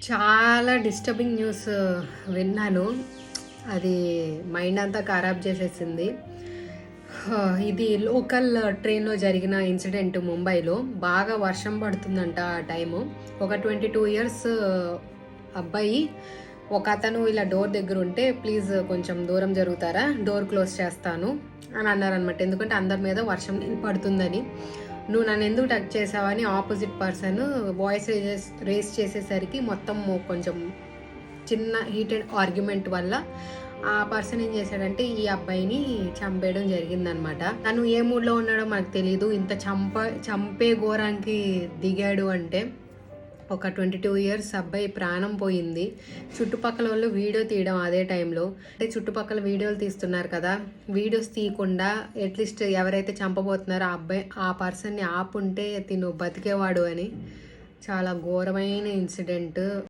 చాలా disturbing news విన్నాను. అది మైండ్ అంతా ఖరాబ్ చేసేసింది. ఇది లోకల్ ట్రైన్లో జరిగిన ఇన్సిడెంట్. ముంబైలో బాగా వర్షం పడుతుందంట ఆ టైము. ఒక 22 ఇయర్స్ అబ్బాయి, ఒక అతను ఇలా డోర్ దగ్గర ఉంటే ప్లీజ్ కొంచెం దూరం జరుగుతారా, డోర్ క్లోజ్ చేస్తాను అని అన్నారనమాట. ఎందుకంటే అందరి మీద వర్షం పడుతుందని. నువ్వు నన్ను ఎందుకు టచ్ చేసావని ఆపోజిట్ పర్సన్ వాయిస్ రేస్ చేసేసరికి మొత్తం కొంచెం చిన్న హీటెడ్ ఆర్గ్యుమెంట్ వల్ల ఆ పర్సన్ ఏం చేశాడంటే ఈ అబ్బాయిని చంపేయడం జరిగిందనమాట. తను ఏ మూడ్లో ఉన్నాడో మనకు తెలియదు. ఇంత చంపే ఘోరానికి దిగాడు అంటే. ఒక 22 ఇయర్స్ అబ్బాయి ప్రాణం పోయింది. చుట్టుపక్కల వాళ్ళు వీడియో తీయడం అదే టైంలో. అంటే చుట్టుపక్కల వీడియోలు తీస్తున్నారు కదా, వీడియోస్ తీయకుండా అట్లీస్ట్ ఎవరైతే చంపబోతున్నారో ఆ పర్సన్ని ఆపుంటే తిను బతికేవాడు అని. చాలా ఘోరమైన ఇన్సిడెంట్.